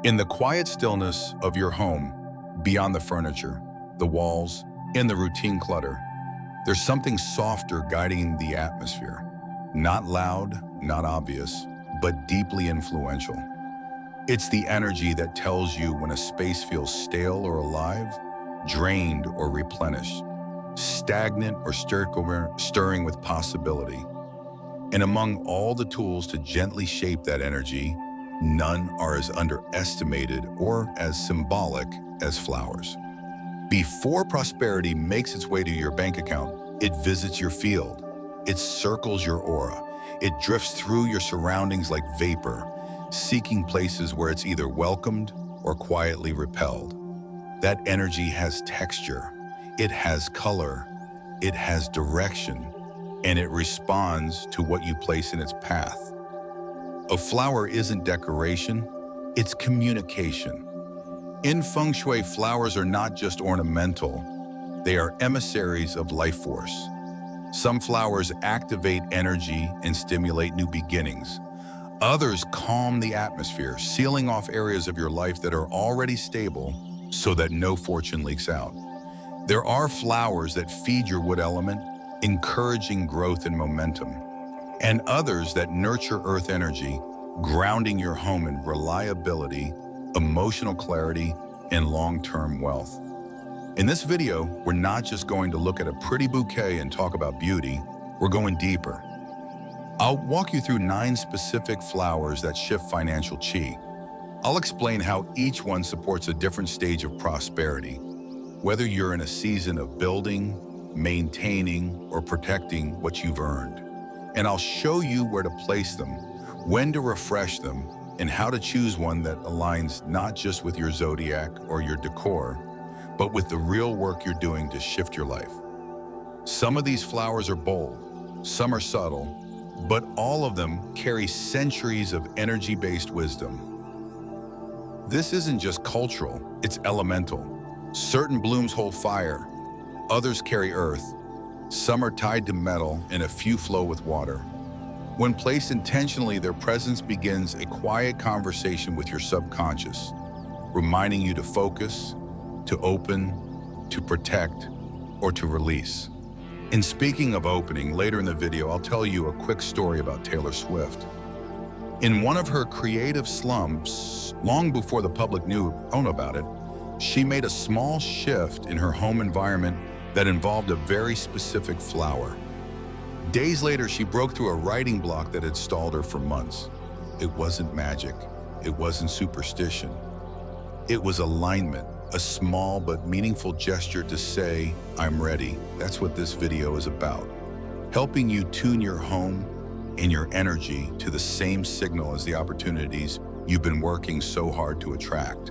In the quiet stillness of your home, beyond the furniture, the walls, and the routine clutter, there's something softer guiding the atmosphere. Not loud, not obvious, but deeply influential. It's the energy that tells you when a space feels stale or alive, drained or replenished, stagnant or stirring with possibility. And among all the tools to gently shape that energy, none are as underestimated or as symbolic as flowers. Before prosperity makes its way to your bank account, it visits your field. It circles your aura. It drifts through your surroundings like vapor, seeking places where it's either welcomed or quietly repelled. That energy has texture, it has color, it has direction, and it responds to what you place in its path. A flower isn't decoration, it's communication. In Feng Shui, flowers are not just ornamental, they are emissaries of life force. Some flowers activate energy and stimulate new beginnings. Others calm the atmosphere, sealing off areas of your life that are already stable so that no fortune leaks out. There are flowers that feed your wood element, encouraging growth and momentum, and others that nurture earth energy, grounding your home in reliability, emotional clarity, and long-term wealth. In this video, we're not just going to look at a pretty bouquet and talk about beauty, we're going deeper. I'll walk you through 9 specific flowers that shift financial chi. I'll explain how each one supports a different stage of prosperity, whether you're in a season of building, maintaining, or protecting what you've earned. And I'll show you where to place them, when to refresh them, and how to choose one that aligns not just with your zodiac or your decor, but with the real work you're doing to shift your life. Some of these flowers are bold, some are subtle, but all of them carry centuries of energy-based wisdom. This isn't just cultural, it's elemental. Certain blooms hold fire, others carry earth, some are tied to metal, and a few flow with water. When placed intentionally, their presence begins a quiet conversation with your subconscious, reminding you to focus, to open, to protect, or to release. And speaking of opening, later in the video, I'll tell you a quick story about Taylor Swift. In one of her creative slumps, long before the public knew about it, she made a small shift in her home environment that involved a very specific flower. Days later, she broke through a writing block that had stalled her for months. It wasn't magic. It wasn't superstition. It was alignment, a small but meaningful gesture to say, I'm ready. That's what this video is about. Helping you tune your home and your energy to the same signal as the opportunities you've been working so hard to attract.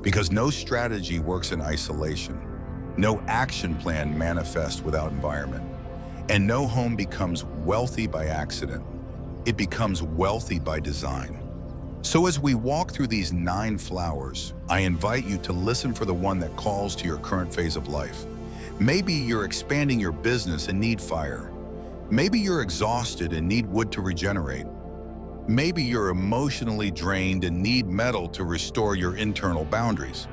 Because no strategy works in isolation. No action plan manifests without environment. And no home becomes wealthy by accident. It becomes wealthy by design. So as we walk through these 9 flowers, I invite you to listen for the one that calls to your current phase of life. Maybe you're expanding your business and need fire. Maybe you're exhausted and need wood to regenerate. Maybe you're emotionally drained and need metal to restore your internal boundaries.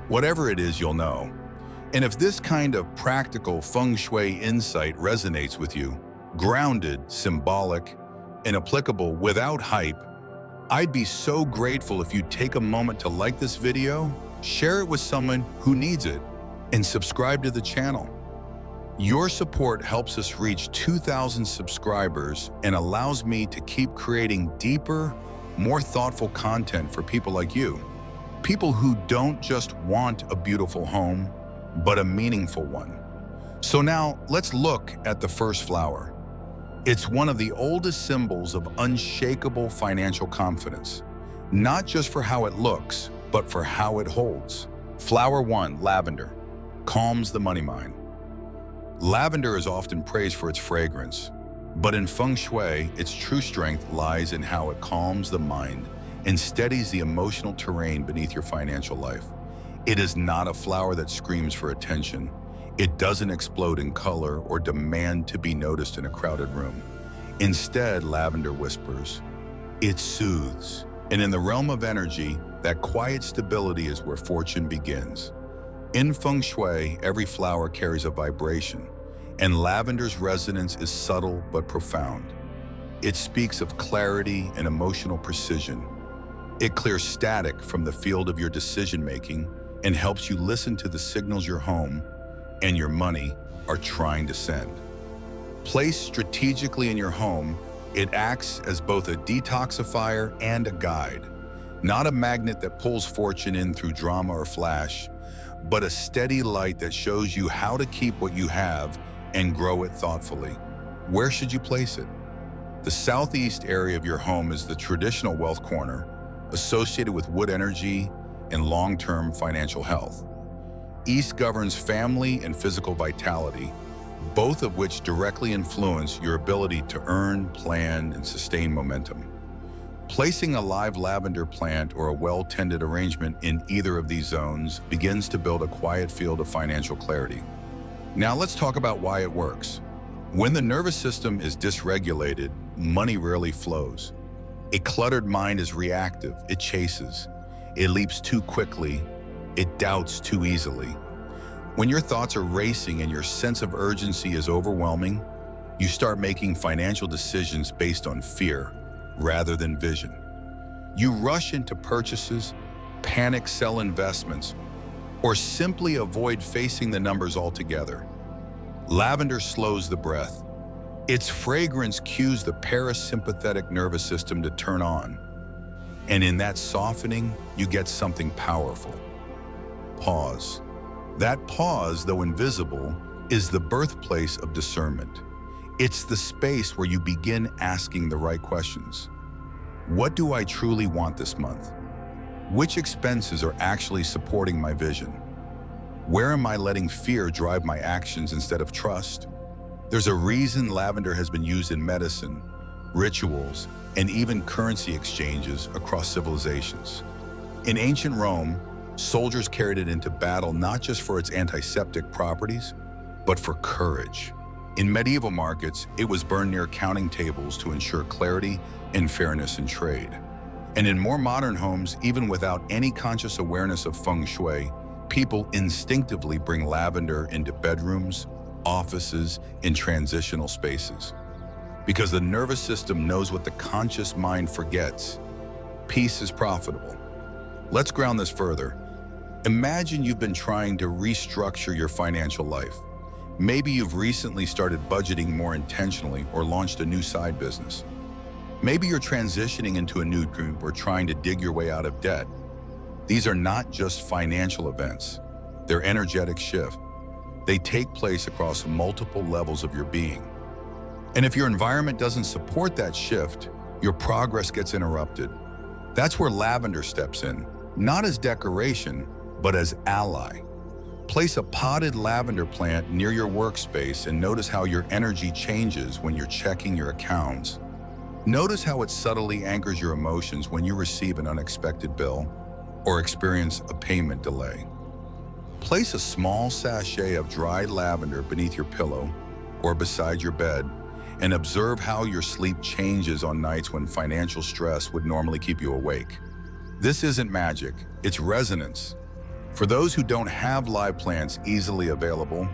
Whatever it is, you'll know. And if this kind of practical Feng Shui insight resonates with you, grounded, symbolic, and applicable without hype, I'd be so grateful if you'd take a moment to like this video, share it with someone who needs it, and subscribe to the channel. Your support helps us reach 2,000 subscribers and allows me to keep creating deeper, more thoughtful content for people like you. People who don't just want a beautiful home, but a meaningful one. So now let's look at the first flower. It's one of the oldest symbols of unshakable financial confidence, not just for how it looks, but for how it holds. Flower 1, lavender, calms the money mind. Lavender is often praised for its fragrance, but in Feng Shui, its true strength lies in how it calms the mind and steadies the emotional terrain beneath your financial life. It is not a flower that screams for attention. It doesn't explode in color or demand to be noticed in a crowded room. Instead, lavender whispers. It soothes. And in the realm of energy, that quiet stability is where fortune begins. In Feng Shui, every flower carries a vibration, and lavender's resonance is subtle but profound. It speaks of clarity and emotional precision. It clears static from the field of your decision-making and helps you listen to the signals your home and your money are trying to send. Placed strategically in your home, it acts as both a detoxifier and a guide. Not a magnet that pulls fortune in through drama or flash, but a steady light that shows you how to keep what you have and grow it thoughtfully. Where should you place it? The southeast area of your home is the traditional wealth corner, associated with wood energy and long-term financial health. East governs family and physical vitality, both of which directly influence your ability to earn, plan, and sustain momentum. Placing a live lavender plant or a well-tended arrangement in either of these zones begins to build a quiet field of financial clarity. Now let's talk about why it works. When the nervous system is dysregulated, money rarely flows. A cluttered mind is reactive, it chases, it leaps too quickly, it doubts too easily. When your thoughts are racing and your sense of urgency is overwhelming, you start making financial decisions based on fear rather than vision. You rush into purchases, panic sell investments, or simply avoid facing the numbers altogether. Lavender slows the breath. Its fragrance cues the parasympathetic nervous system to turn on. And in that softening, you get something powerful. Pause. That pause, though invisible, is the birthplace of discernment. It's the space where you begin asking the right questions. What do I truly want this month? Which expenses are actually supporting my vision? Where am I letting fear drive my actions instead of trust? There's a reason lavender has been used in medicine, rituals, and even currency exchanges across civilizations. In ancient Rome, soldiers carried it into battle not just for its antiseptic properties, but for courage. In medieval markets, it was burned near counting tables to ensure clarity and fairness in trade. And in more modern homes, even without any conscious awareness of Feng Shui, people instinctively bring lavender into bedrooms, offices, and transitional spaces. Because the nervous system knows what the conscious mind forgets. Peace is profitable. Let's ground this further. Imagine you've been trying to restructure your financial life. Maybe you've recently started budgeting more intentionally or launched a new side business. Maybe you're transitioning into a new group or trying to dig your way out of debt. These are not just financial events. They're energetic shifts. They take place across multiple levels of your being. And if your environment doesn't support that shift, your progress gets interrupted. That's where lavender steps in, not as decoration, but as ally. Place a potted lavender plant near your workspace and notice how your energy changes when you're checking your accounts. Notice how it subtly anchors your emotions when you receive an unexpected bill or experience a payment delay. Place a small sachet of dried lavender beneath your pillow or beside your bed and observe how your sleep changes on nights when financial stress would normally keep you awake. This isn't magic, it's resonance. For those who don't have live plants easily available,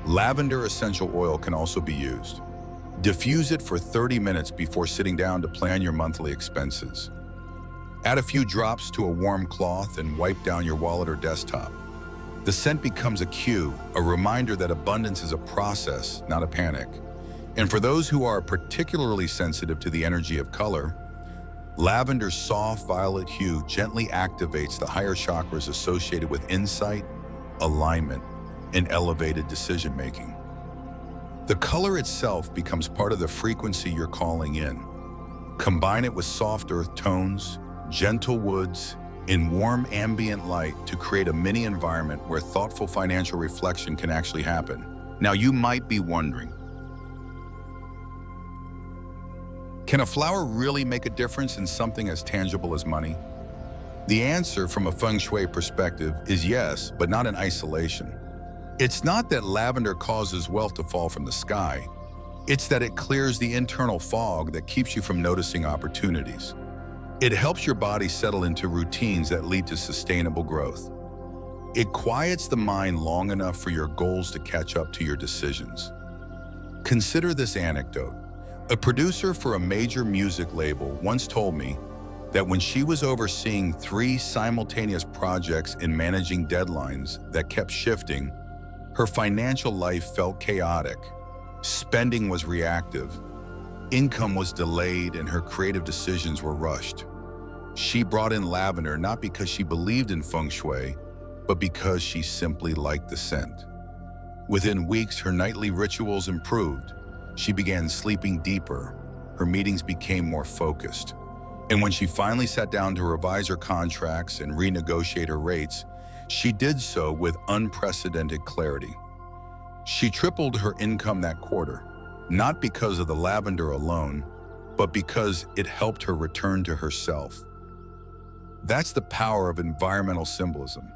lavender essential oil can also be used. Diffuse it for 30 minutes before sitting down to plan your monthly expenses. Add a few drops to a warm cloth and wipe down your wallet or desktop. The scent becomes a cue, a reminder that abundance is a process, not a panic. And for those who are particularly sensitive to the energy of color, lavender's soft violet hue gently activates the higher chakras associated with insight, alignment, and elevated decision-making. The color itself becomes part of the frequency you're calling in. Combine it with soft earth tones, gentle woods, and warm ambient light to create a mini environment where thoughtful financial reflection can actually happen. Now you might be wondering, can a flower really make a difference in something as tangible as money? The answer from a Feng Shui perspective is yes, but not in isolation. It's not that lavender causes wealth to fall from the sky. It's that it clears the internal fog that keeps you from noticing opportunities. It helps your body settle into routines that lead to sustainable growth. It quiets the mind long enough for your goals to catch up to your decisions. Consider this anecdote. A producer for a major music label once told me that when she was overseeing 3 simultaneous projects and managing deadlines that kept shifting, her financial life felt chaotic. Spending was reactive, income was delayed, and her creative decisions were rushed. She brought in lavender not because she believed in Feng Shui, but because she simply liked the scent. Within weeks, her nightly rituals improved. She began sleeping deeper. Her meetings became more focused. And when she finally sat down to revise her contracts and renegotiate her rates, she did so with unprecedented clarity. She tripled her income that quarter, not because of the lavender alone, but because it helped her return to herself. That's the power of environmental symbolism.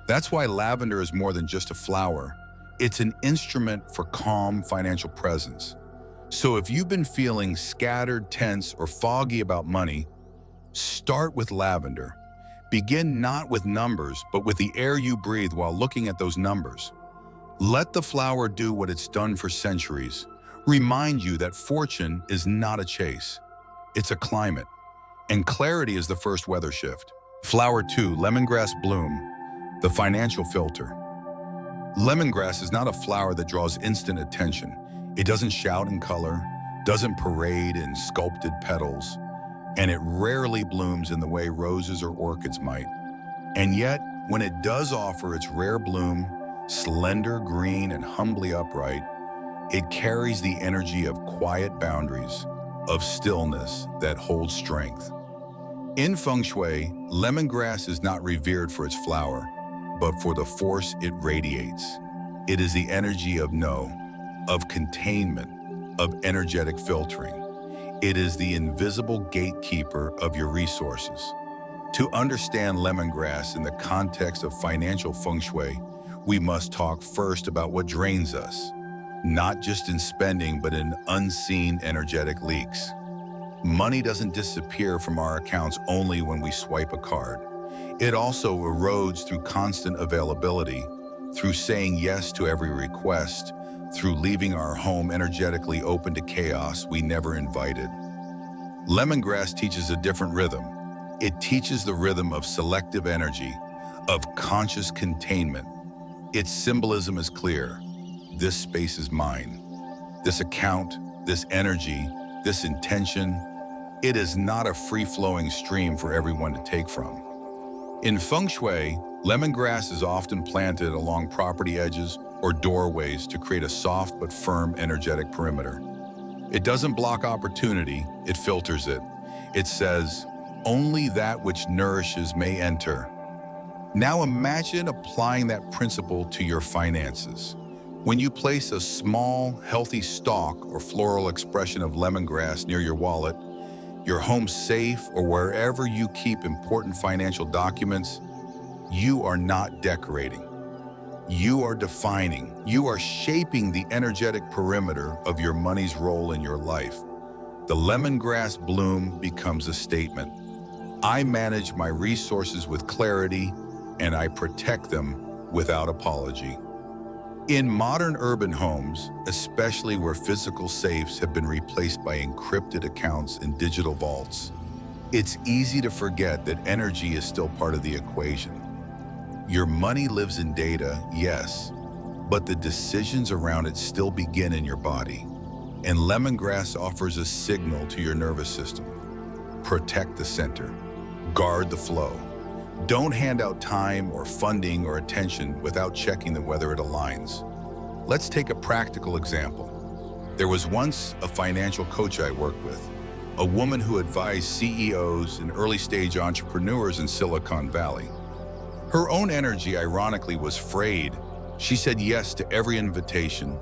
That's why lavender is more than just a flower. It's an instrument for calm financial presence. So if you've been feeling scattered, tense, or foggy about money, start with lavender. Begin not with numbers, but with the air you breathe while looking at those numbers. Let the flower do what it's done for centuries. Remind you that fortune is not a chase. It's a climate. And clarity is the first weather shift. Flower 2, lemongrass bloom, the financial filter. Lemongrass is not a flower that draws instant attention. It doesn't shout in color, doesn't parade in sculpted petals, and it rarely blooms in the way roses or orchids might. And yet, when it does offer its rare bloom, slender, green, and humbly upright, it carries the energy of quiet boundaries, of stillness that holds strength. In Feng Shui, lemongrass is not revered for its flower, but for the force it radiates. It is the energy of no, of containment, of energetic filtering. It is the invisible gatekeeper of your resources. To understand lemongrass in the context of financial Feng Shui, we must talk first about what drains us, not just in spending, but in unseen energetic leaks. Money doesn't disappear from our accounts only when we swipe a card. It also erodes through constant availability, through saying yes to every request, through leaving our home energetically open to chaos we never invited. Lemongrass teaches a different rhythm. It teaches the rhythm of selective energy, of conscious containment. Its symbolism is clear. This space is mine. This account, this energy, this intention, it is not a free-flowing stream for everyone to take from. In Feng Shui, lemongrass is often planted along property edges or doorways to create a soft but firm energetic perimeter. It doesn't block opportunity, it filters it. It says, only that which nourishes may enter. Now imagine applying that principle to your finances. When you place a small, healthy stalk or floral expression of lemongrass near your wallet, your home safe, or wherever you keep important financial documents, you are not decorating. You are defining. You are shaping the energetic perimeter of your money's role in your life. The lemongrass bloom becomes a statement. I manage my resources with clarity, and I protect them without apology. In modern urban homes, especially where physical safes have been replaced by encrypted accounts in digital vaults, it's easy to forget that energy is still part of the equation. Your money lives in data, yes, but the decisions around it still begin in your body. And lemongrass offers a signal to your nervous system. Protect the center. Guard the flow. Don't hand out time or funding or attention without checking whether it aligns. Let's take a practical example. There was once a financial coach I worked with, a woman who advised CEOs and early-stage entrepreneurs in Silicon Valley. Her own energy, ironically, was frayed. She said yes to every invitation,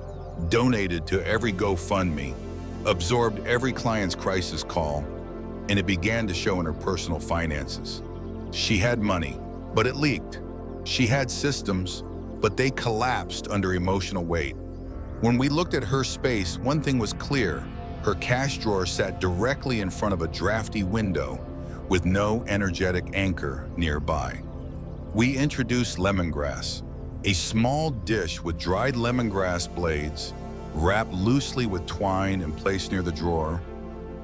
donated to every GoFundMe, absorbed every client's crisis call, and it began to show in her personal finances. She had money, but it leaked. She had systems, but they collapsed under emotional weight. When we looked at her space, one thing was clear. Her cash drawer sat directly in front of a drafty window, with no energetic anchor nearby. We introduced lemongrass, a small dish with dried lemongrass blades, wrapped loosely with twine and placed near the drawer,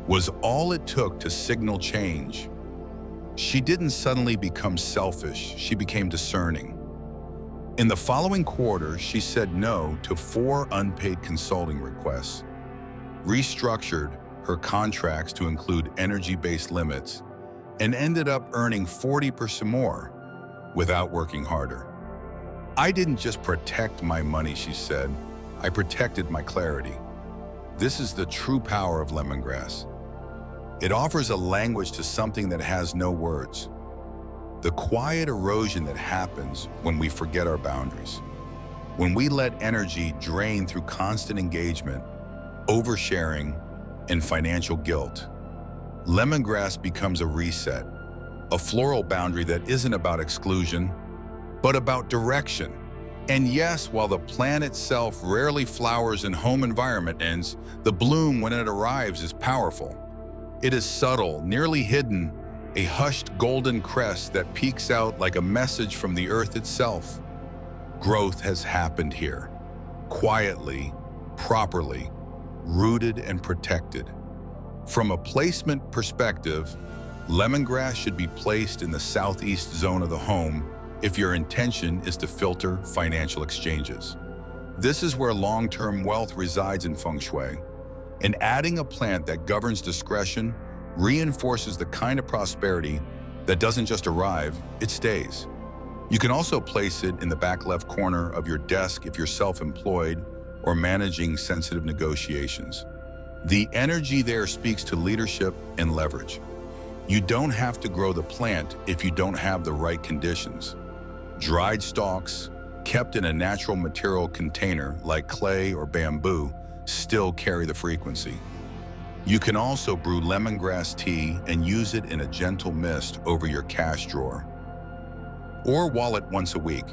was all it took to signal change. She didn't suddenly become selfish, she became discerning. In the following quarter, she said no to 4 unpaid consulting requests, restructured her contracts to include energy-based limits, and ended up earning 40% more without working harder. I didn't just protect my money, she said. I protected my clarity. This is the true power of lemongrass. It offers a language to something that has no words. The quiet erosion that happens when we forget our boundaries. When we let energy drain through constant engagement, oversharing, and financial guilt. Lemongrass becomes a reset, a floral boundary that isn't about exclusion, but about direction. And yes, while the plant itself rarely flowers in home environment ends, the bloom when it arrives is powerful. It is subtle, nearly hidden, a hushed golden crest that peeks out like a message from the earth itself. Growth has happened here, quietly, properly, rooted and protected. From a placement perspective, lemongrass should be placed in the southeast zone of the home if your intention is to filter financial exchanges. This is where long-term wealth resides in Feng Shui, and adding a plant that governs discretion reinforces the kind of prosperity that doesn't just arrive, it stays. You can also place it in the back left corner of your desk if you're self-employed or managing sensitive negotiations. The energy there speaks to leadership and leverage. You don't have to grow the plant if you don't have the right conditions. Dried stalks, kept in a natural material container like clay or bamboo, still carry the frequency. You can also brew lemongrass tea and use it in a gentle mist over your cash drawer or wallet once a week.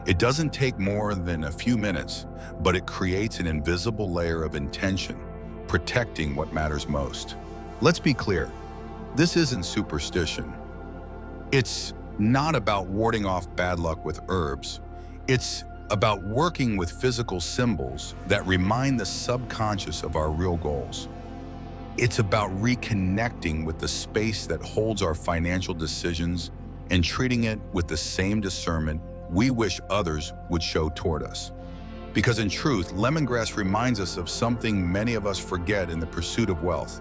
It doesn't take more than a few minutes, but it creates an invisible layer of intention, protecting what matters most. Let's be clear, this isn't superstition. It's not about warding off bad luck with herbs. It's about working with physical symbols that remind the subconscious of our real goals. It's about reconnecting with the space that holds our financial decisions and treating it with the same discernment we wish others would show toward us. Because in truth, lemongrass reminds us of something many of us forget in the pursuit of wealth.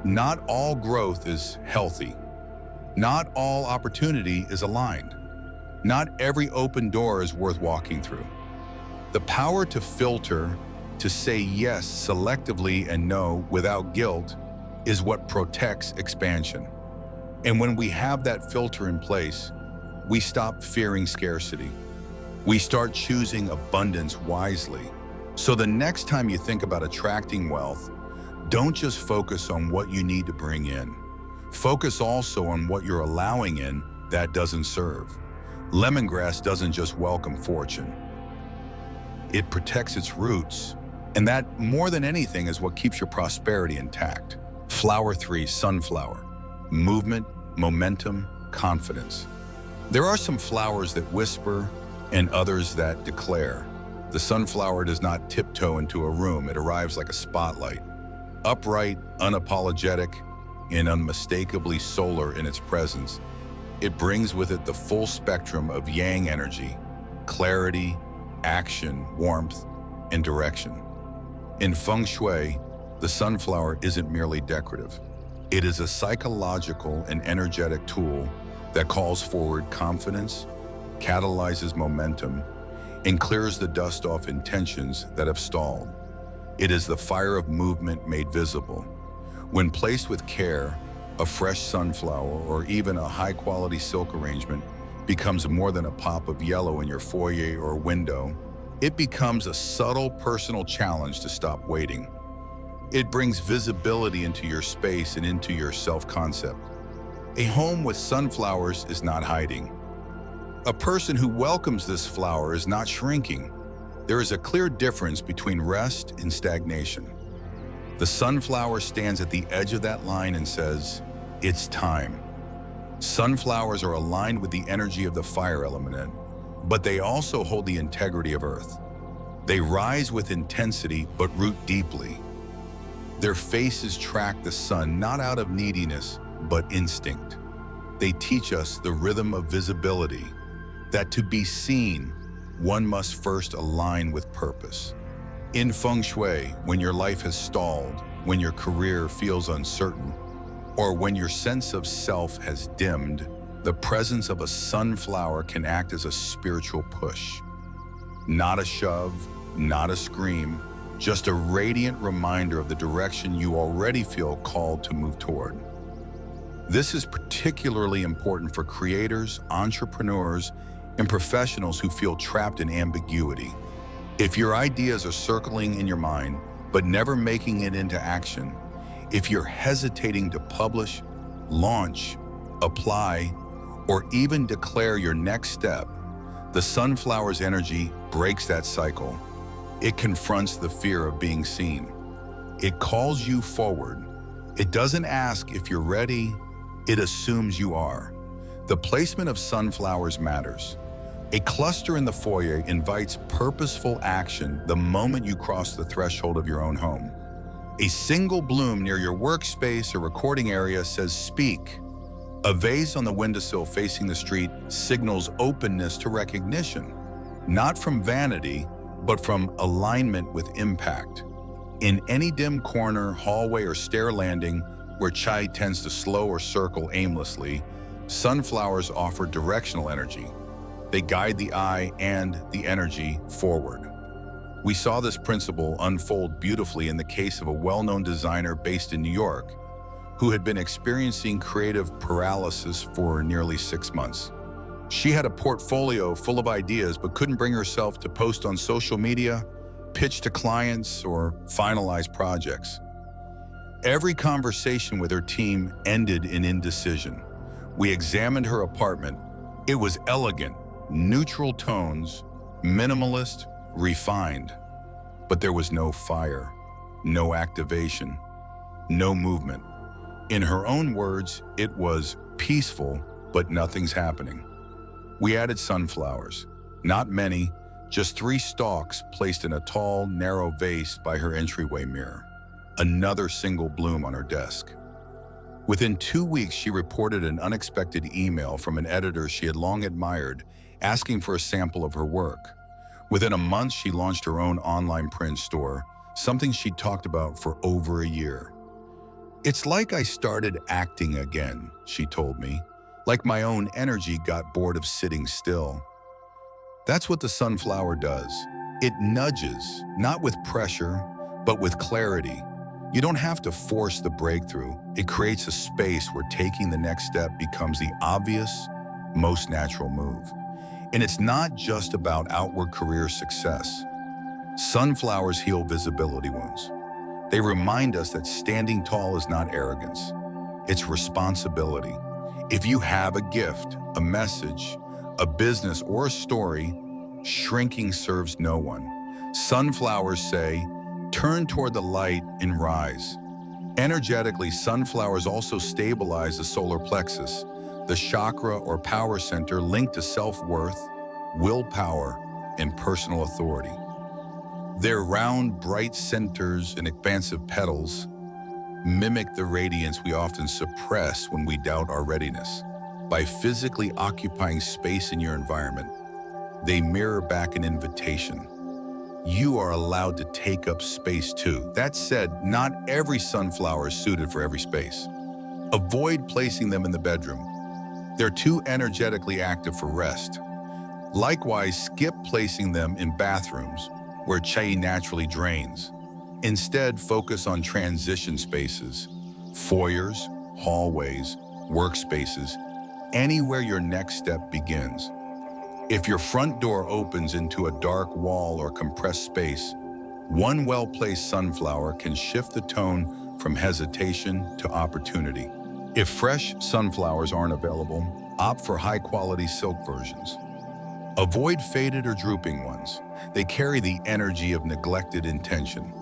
Not all growth is healthy. Not all opportunity is aligned. Not every open door is worth walking through. The power to filter, to say yes selectively and no without guilt, is what protects expansion. And when we have that filter in place, we stop fearing scarcity. We start choosing abundance wisely. So the next time you think about attracting wealth, don't just focus on what you need to bring in. Focus also on what you're allowing in that doesn't serve. Lemongrass doesn't just welcome fortune. It protects its roots, and that, more than anything, is what keeps your prosperity intact. Flower 3, sunflower. Movement, momentum, confidence. There are some flowers that whisper and others that declare. The sunflower does not tiptoe into a room. It arrives like a spotlight. Upright, unapologetic, and unmistakably solar in its presence. It brings with it the full spectrum of yang energy, clarity, action, warmth, and direction. In Feng Shui, the sunflower isn't merely decorative. It is a psychological and energetic tool that calls forward confidence, catalyzes momentum, and clears the dust off intentions that have stalled. It is the fire of movement made visible. When placed with care, a fresh sunflower or even a high-quality silk arrangement becomes more than a pop of yellow in your foyer or window. It becomes a subtle personal challenge to stop waiting. It brings visibility into your space and into your self-concept. A home with sunflowers is not hiding. A person who welcomes this flower is not shrinking. There is a clear difference between rest and stagnation. The sunflower stands at the edge of that line and says, "It's time." Sunflowers are aligned with the energy of the fire element, but they also hold the integrity of earth. They rise with intensity but root deeply. Their faces track the sun not out of neediness, but instinct. They teach us the rhythm of visibility, that to be seen, one must first align with purpose. In Feng Shui, when your life has stalled, when your career feels uncertain, or when your sense of self has dimmed, the presence of a sunflower can act as a spiritual push. Not a shove, not a scream, just a radiant reminder of the direction you already feel called to move toward. This is particularly important for creators, entrepreneurs, and professionals who feel trapped in ambiguity. If your ideas are circling in your mind, but never making it into action, if you're hesitating to publish, launch, apply, or even declare your next step, the sunflower's energy breaks that cycle. It confronts the fear of being seen. It calls you forward. It doesn't ask if you're ready, it assumes you are. The placement of sunflowers matters. A cluster in the foyer invites purposeful action the moment you cross the threshold of your own home. A single bloom near your workspace or recording area says speak. A vase on the windowsill facing the street signals openness to recognition, not from vanity, but from alignment with impact. In any dim corner, hallway, or stair landing where chai tends to slow or circle aimlessly, sunflowers offer directional energy. They guide the eye and the energy forward. We saw this principle unfold beautifully in the case of a well-known designer based in New York, who had been experiencing creative paralysis for nearly 6 months. She had a portfolio full of ideas but couldn't bring herself to post on social media, pitch to clients, or finalize projects. Every conversation with her team ended in indecision. We examined her apartment. It was elegant, neutral tones, minimalist, refined. But there was no fire, no activation, no movement. In her own words, it was peaceful, but nothing's happening. We added sunflowers, not many, just 3 stalks placed in a tall, narrow vase by her entryway mirror. Another single bloom on her desk. Within 2 weeks, she reported an unexpected email from an editor she had long admired, asking for a sample of her work. Within a month, she launched her own online print store, something she'd talked about for over a year. "It's like I started acting again," she told me, "like my own energy got bored of sitting still." That's what the sunflower does. It nudges, not with pressure, but with clarity. You don't have to force the breakthrough. It creates a space where taking the next step becomes the obvious, most natural move. And it's not just about outward career success. Sunflowers heal visibility wounds. They remind us that standing tall is not arrogance. It's responsibility. If you have a gift, a message, a business, or a story, shrinking serves no one. Sunflowers say, turn toward the light and rise. Energetically, sunflowers also stabilize the solar plexus, the chakra or power center linked to self-worth, willpower, and personal authority. Their round, bright centers and expansive petals mimic the radiance we often suppress when we doubt our readiness. By physically occupying space in your environment, they mirror back an invitation. You are allowed to take up space too. That said, not every sunflower is suited for every space. Avoid placing them in the bedroom. They're too energetically active for rest. Likewise, skip placing them in bathrooms where qi naturally drains. Instead, focus on transition spaces, foyers, hallways, workspaces, anywhere your next step begins. If your front door opens into a dark wall or compressed space, one well-placed sunflower can shift the tone from hesitation to opportunity. If fresh sunflowers aren't available, opt for high-quality silk versions. Avoid faded or drooping ones. They carry the energy of neglected intention.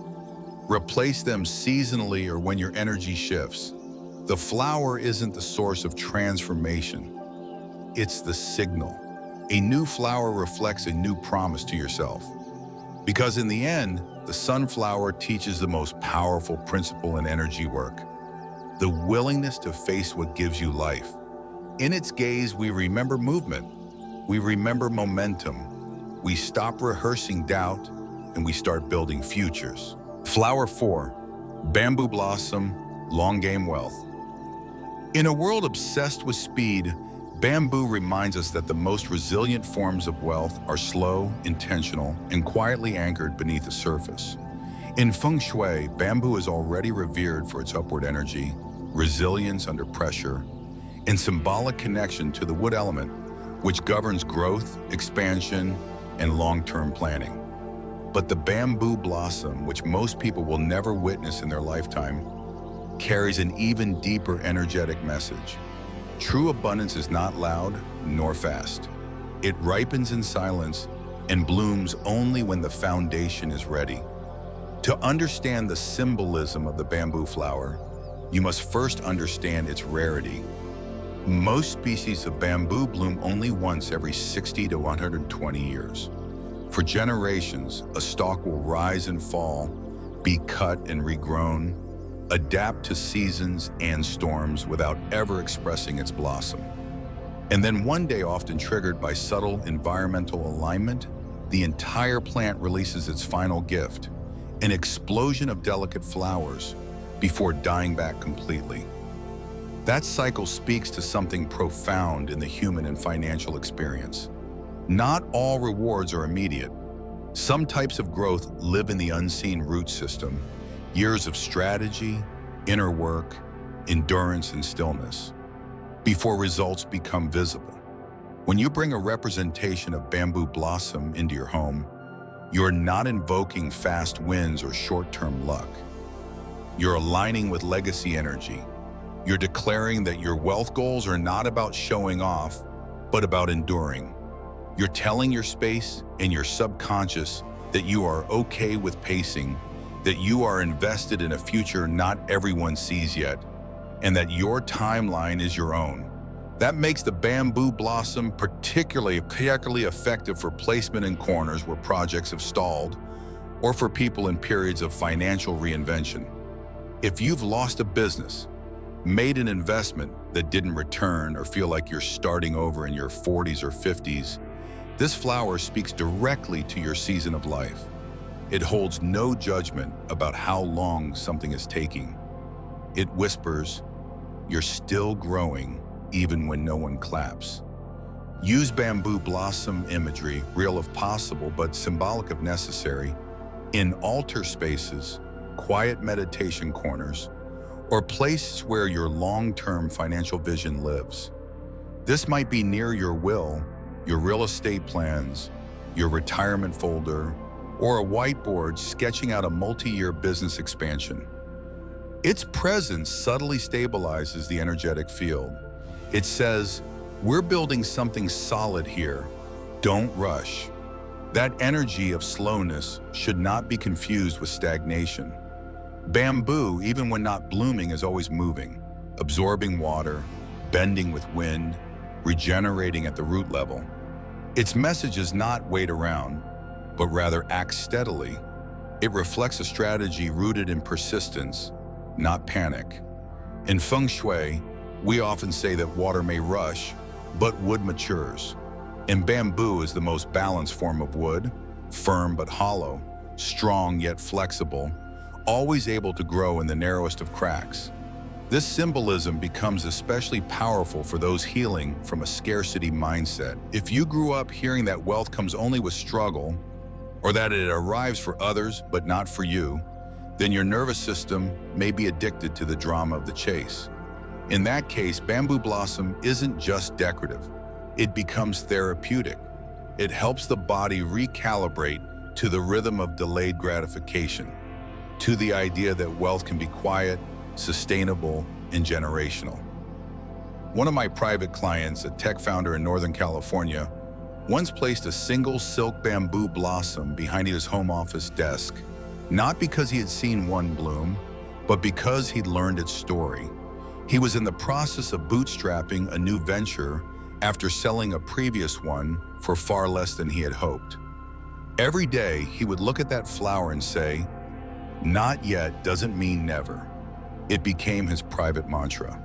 Replace them seasonally or when your energy shifts. The flower isn't the source of transformation, it's the signal. A new flower reflects a new promise to yourself. Because in the end, the sunflower teaches the most powerful principle in energy work: the willingness to face what gives you life. In its gaze, we remember movement, we remember momentum, we stop rehearsing doubt, and we start building futures. Flower 4, bamboo blossom, long game wealth. In a world obsessed with speed, bamboo reminds us that the most resilient forms of wealth are slow, intentional, and quietly anchored beneath the surface. In Feng Shui, bamboo is already revered for its upward energy, resilience under pressure, and symbolic connection to the wood element, which governs growth, expansion, and long-term planning. But the bamboo blossom, which most people will never witness in their lifetime, carries an even deeper energetic message. True abundance is not loud nor fast. It ripens in silence and blooms only when the foundation is ready. To understand the symbolism of the bamboo flower, you must first understand its rarity. Most species of bamboo bloom only once every 60 to 120 years. For generations, a stalk will rise and fall, be cut and regrown, adapt to seasons and storms without ever expressing its blossom. And then one day, often triggered by subtle environmental alignment, the entire plant releases its final gift, an explosion of delicate flowers, before dying back completely. That cycle speaks to something profound in the human and financial experience. Not all rewards are immediate. Some types of growth live in the unseen root system, years of strategy, inner work, endurance, and stillness, before results become visible. When you bring a representation of bamboo blossom into your home, you're not invoking fast wins or short-term luck. You're aligning with legacy energy. You're declaring that your wealth goals are not about showing off, but about enduring. You're telling your space and your subconscious that you are okay with pacing, that you are invested in a future not everyone sees yet, and that your timeline is your own. That makes the bamboo blossom particularly effective for placement in corners where projects have stalled, or for people in periods of financial reinvention. If you've lost a business, made an investment that didn't return, or feel like you're starting over in your 40s or 50s, this flower speaks directly to your season of life. It holds no judgment about how long something is taking. It whispers, "You're still growing even when no one claps." Use bamboo blossom imagery, real if possible but symbolic if necessary, in altar spaces, quiet meditation corners, or places where your long-term financial vision lives. This might be near your will, your real estate plans, your retirement folder, or a whiteboard sketching out a multi-year business expansion. Its presence subtly stabilizes the energetic field. It says, "We're building something solid here. Don't rush." That energy of slowness should not be confused with stagnation. Bamboo, even when not blooming, is always moving, absorbing water, bending with wind, regenerating at the root level. Its message is not wait around, but rather act steadily. It reflects a strategy rooted in persistence, not panic. In Feng Shui, we often say that water may rush, but wood matures. And bamboo is the most balanced form of wood, firm but hollow, strong yet flexible, always able to grow in the narrowest of cracks. This symbolism becomes especially powerful for those healing from a scarcity mindset. If you grew up hearing that wealth comes only with struggle, or that it arrives for others but not for you, then your nervous system may be addicted to the drama of the chase. In that case, bamboo blossom isn't just decorative. It becomes therapeutic. It helps the body recalibrate to the rhythm of delayed gratification, to the idea that wealth can be quiet, sustainable, and generational. One of my private clients, a tech founder in Northern California, once placed a single silk bamboo blossom behind his home office desk, not because he had seen one bloom, but because he'd learned its story. He was in the process of bootstrapping a new venture after selling a previous one for far less than he had hoped. Every day, he would look at that flower and say, "Not yet doesn't mean never." It became his private mantra.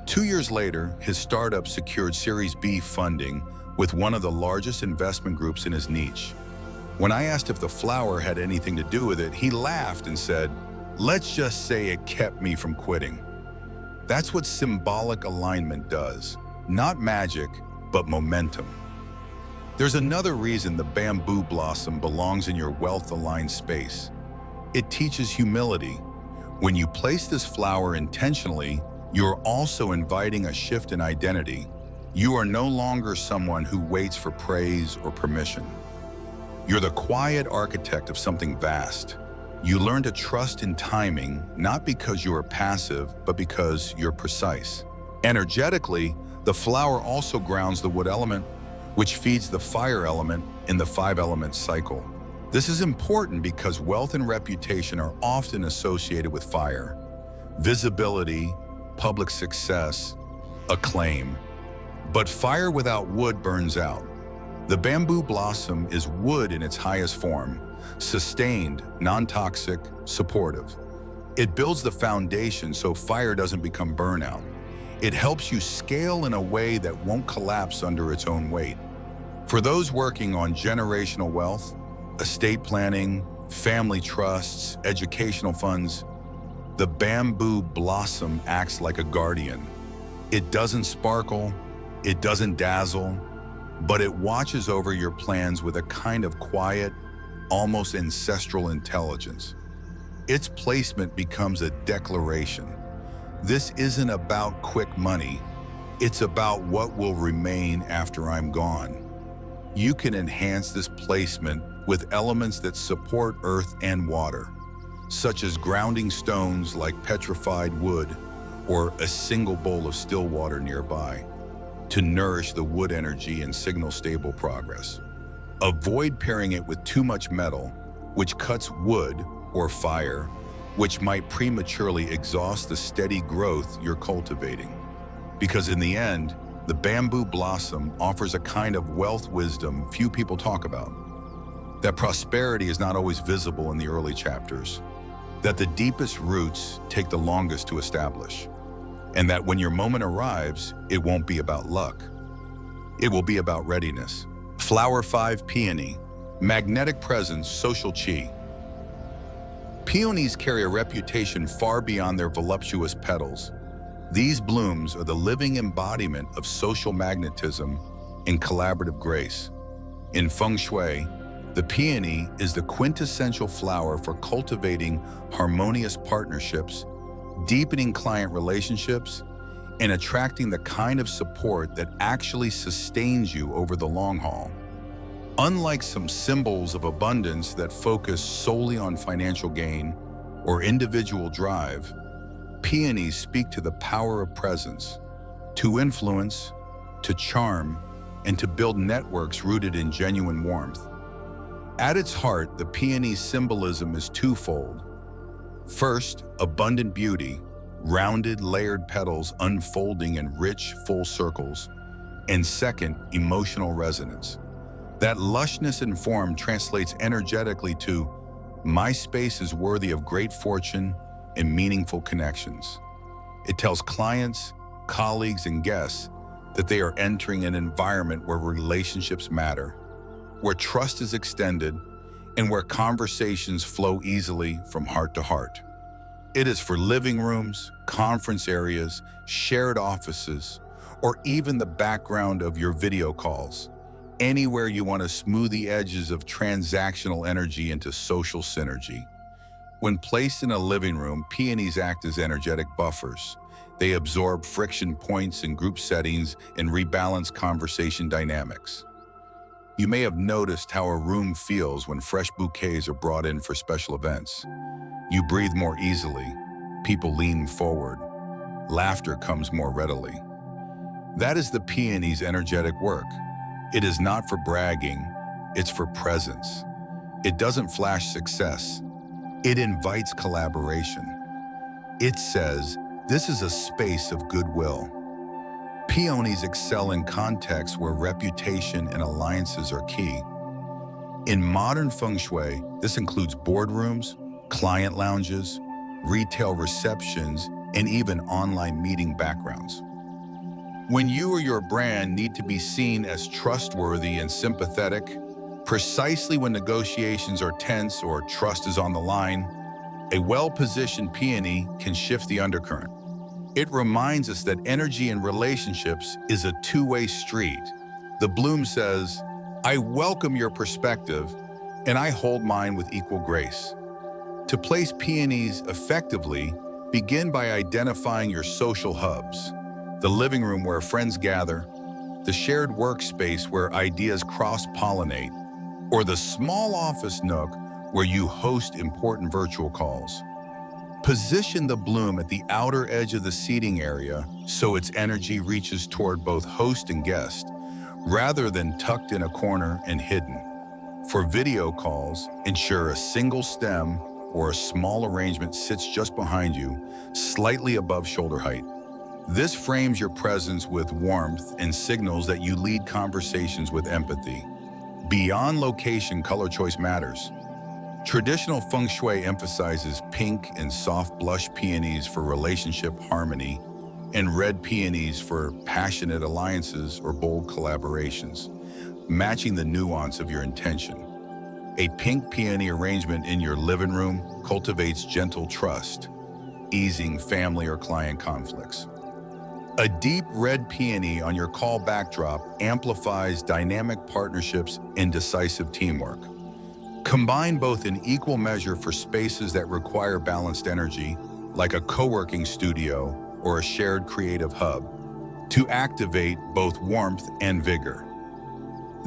2 years later, his startup secured Series B funding with one of the largest investment groups in his niche. When I asked if the flower had anything to do with it, he laughed and said, "Let's just say it kept me from quitting." That's what symbolic alignment does. Not magic, but momentum. There's another reason the bamboo blossom belongs in your wealth-aligned space. It teaches humility. When you place this flower intentionally, you're also inviting a shift in identity. You are no longer someone who waits for praise or permission. You're the quiet architect of something vast. You learn to trust in timing, not because you are passive, but because you're precise. Energetically, the flower also grounds the wood element, which feeds the fire element in the 5-element cycle. This is important because wealth and reputation are often associated with fire. Visibility, public success, acclaim. But fire without wood burns out. The bamboo blossom is wood in its highest form, sustained, non-toxic, supportive. It builds the foundation so fire doesn't become burnout. It helps you scale in a way that won't collapse under its own weight. For those working on generational wealth, estate planning, family trusts, educational funds, the bamboo blossom acts like a guardian. It doesn't sparkle, it doesn't dazzle, but it watches over your plans with a kind of quiet, almost ancestral intelligence. Its placement becomes a declaration. This isn't about quick money. It's about what will remain after I'm gone. You can enhance this placement with elements that support earth and water, such as grounding stones like petrified wood or a single bowl of still water nearby, to nourish the wood energy and signal stable progress. Avoid pairing it with too much metal, which cuts wood or fire, which might prematurely exhaust the steady growth you're cultivating. Because in the end, the bamboo blossom offers a kind of wealth wisdom few people talk about. That prosperity is not always visible in the early chapters, that the deepest roots take the longest to establish, and that when your moment arrives, it won't be about luck. It will be about readiness. Flower 5 Peony, magnetic presence, social chi. Peonies carry a reputation far beyond their voluptuous petals. These blooms are the living embodiment of social magnetism and collaborative grace. In Feng Shui, the peony is the quintessential flower for cultivating harmonious partnerships, deepening client relationships, and attracting the kind of support that actually sustains you over the long haul. Unlike some symbols of abundance that focus solely on financial gain or individual drive, peonies speak to the power of presence, to influence, to charm, and to build networks rooted in genuine warmth. At its heart, the peony's symbolism is twofold. First, abundant beauty, rounded, layered petals unfolding in rich, full circles. And second, emotional resonance. That lushness in form translates energetically to, my space is worthy of great fortune and meaningful connections. It tells clients, colleagues, and guests that they are entering an environment where relationships matter, where trust is extended, and where conversations flow easily from heart to heart. It is for living rooms, conference areas, shared offices, or even the background of your video calls. Anywhere you want to smooth the edges of transactional energy into social synergy. When placed in a living room, peonies act as energetic buffers. They absorb friction points in group settings and rebalance conversation dynamics. You may have noticed how a room feels when fresh bouquets are brought in for special events. You breathe more easily, people lean forward, laughter comes more readily. That is the peony's energetic work. It is not for bragging, it's for presence. It doesn't flash success, it invites collaboration. It says, This is a space of goodwill. Peonies excel in contexts where reputation and alliances are key. In modern Feng Shui, this includes boardrooms, client lounges, retail receptions, and even online meeting backgrounds. When you or your brand need to be seen as trustworthy and sympathetic, precisely when negotiations are tense or trust is on the line, a well-positioned peony can shift the undercurrent. It reminds us that energy in relationships is a two-way street. The bloom says, "I welcome your perspective, and I hold mine with equal grace." To place peonies effectively, begin by identifying your social hubs, the living room where friends gather, the shared workspace where ideas cross-pollinate, or the small office nook where you host important virtual calls. Position the bloom at the outer edge of the seating area so its energy reaches toward both host and guest, rather than tucked in a corner and hidden. For video calls, ensure a single stem or a small arrangement sits just behind you, slightly above shoulder height. This frames your presence with warmth and signals that you lead conversations with empathy. Beyond location, color choice matters. Traditional Feng Shui emphasizes pink and soft blush peonies for relationship harmony and red peonies for passionate alliances or bold collaborations, matching the nuance of your intention. A pink peony arrangement in your living room cultivates gentle trust, easing family or client conflicts. A deep red peony on your call backdrop amplifies dynamic partnerships and decisive teamwork. Combine both in equal measure for spaces that require balanced energy, like a co-working studio or a shared creative hub, to activate both warmth and vigor.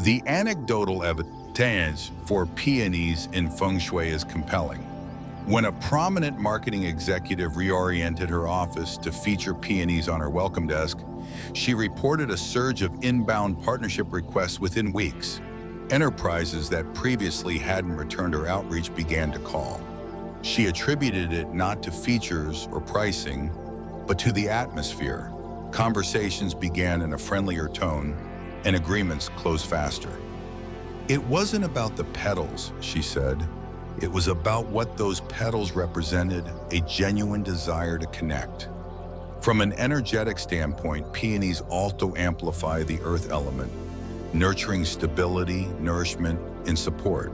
The anecdotal evidence for peonies in Feng Shui is compelling. When a prominent marketing executive reoriented her office to feature peonies on her welcome desk, she reported a surge of inbound partnership requests within weeks. Enterprises that previously hadn't returned her outreach began to call. She attributed it not to features or pricing, but to the atmosphere. Conversations began in a friendlier tone, and agreements closed faster. "It wasn't about the petals," she said. "It was about what those petals represented, a genuine desire to connect." From an energetic standpoint, peonies also amplify the earth element, nurturing stability, nourishment, and support,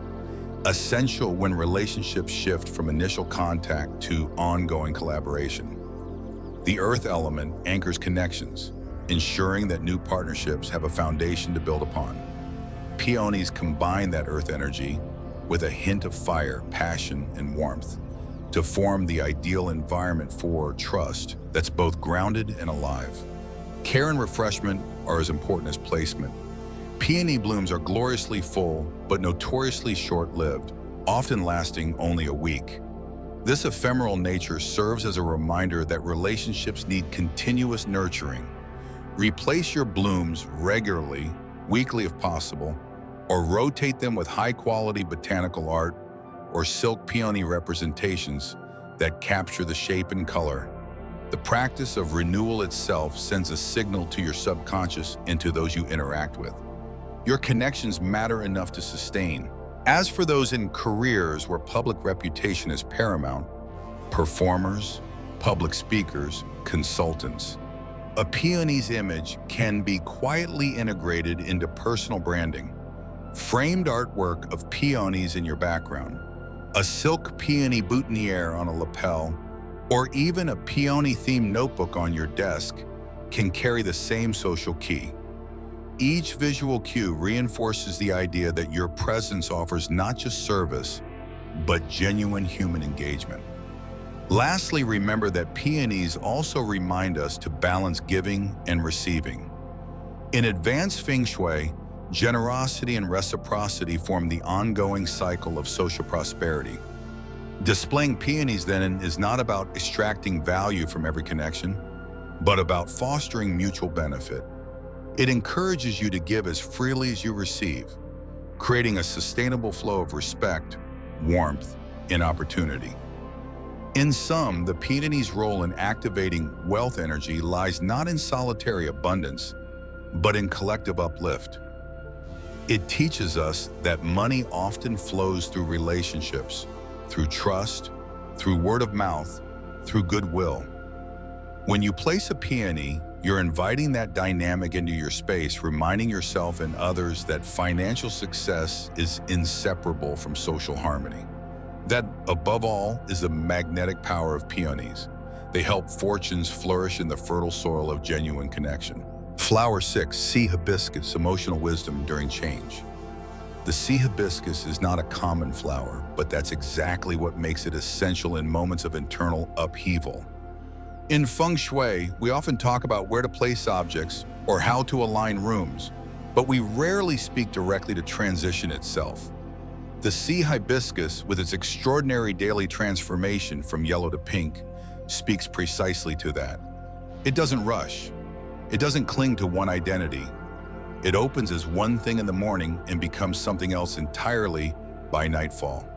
essential when relationships shift from initial contact to ongoing collaboration. The earth element anchors connections, ensuring that new partnerships have a foundation to build upon. Peonies combine that earth energy with a hint of fire, passion, and warmth to form the ideal environment for trust that's both grounded and alive. Care and refreshment are as important as placement. Peony blooms are gloriously full, but notoriously short-lived, often lasting only a week. This ephemeral nature serves as a reminder that relationships need continuous nurturing. Replace your blooms regularly, weekly if possible, or rotate them with high-quality botanical art or silk peony representations that capture the shape and color. The practice of renewal itself sends a signal to your subconscious and to those you interact with. Your connections matter enough to sustain. As for those in careers where public reputation is paramount, performers, public speakers, consultants, a peony's image can be quietly integrated into personal branding. Framed artwork of peonies in your background, a silk peony boutonniere on a lapel, or even a peony-themed notebook on your desk can carry the same social key. Each visual cue reinforces the idea that your presence offers not just service, but genuine human engagement. Lastly, remember that peonies also remind us to balance giving and receiving. In advanced Feng Shui, generosity and reciprocity form the ongoing cycle of social prosperity. Displaying peonies, then, is not about extracting value from every connection, but about fostering mutual benefit. It encourages you to give as freely as you receive, creating a sustainable flow of respect, warmth, and opportunity. In sum, the peony's role in activating wealth energy lies not in solitary abundance, but in collective uplift. It teaches us that money often flows through relationships, through trust, through word of mouth, through goodwill. When you place a peony, you're inviting that dynamic into your space, reminding yourself and others that financial success is inseparable from social harmony. That, above all, is the magnetic power of peonies. They help fortunes flourish in the fertile soil of genuine connection. Flower 6, sea hibiscus, emotional wisdom during change. The sea hibiscus is not a common flower, but that's exactly what makes it essential in moments of internal upheaval. In Feng Shui, we often talk about where to place objects or how to align rooms, but we rarely speak directly to transition itself. The sea hibiscus, with its extraordinary daily transformation from yellow to pink, speaks precisely to that. It doesn't rush. It doesn't cling to one identity. It opens as one thing in the morning and becomes something else entirely by nightfall.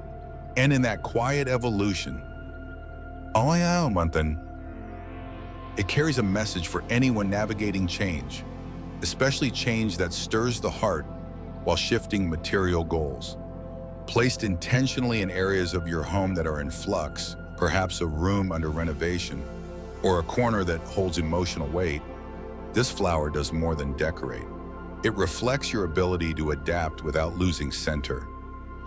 And in that quiet evolution, it carries a message for anyone navigating change, especially change that stirs the heart while shifting material goals. Placed intentionally in areas of your home that are in flux, perhaps a room under renovation, or a corner that holds emotional weight, this flower does more than decorate. It reflects your ability to adapt without losing center.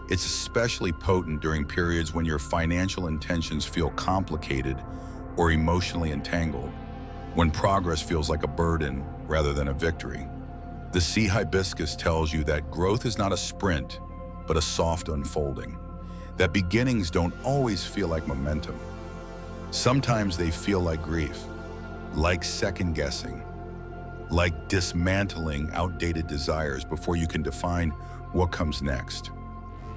It's especially potent during periods when your financial intentions feel complicated or emotionally entangled, when progress feels like a burden rather than a victory. The sea hibiscus tells you that growth is not a sprint, but a soft unfolding, that beginnings don't always feel like momentum. Sometimes they feel like grief, like second-guessing, like dismantling outdated desires before you can define what comes next.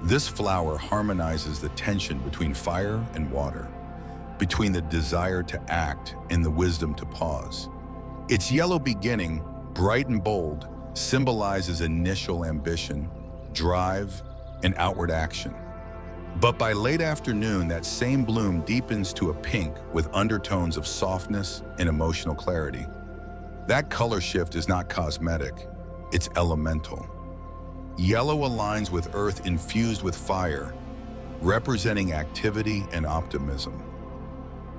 This flower harmonizes the tension between fire and water, between the desire to act and the wisdom to pause. Its yellow beginning, bright and bold, symbolizes initial ambition, drive, and outward action. But by late afternoon, that same bloom deepens to a pink with undertones of softness and emotional clarity. That color shift is not cosmetic, it's elemental. Yellow aligns with earth infused with fire, representing activity and optimism.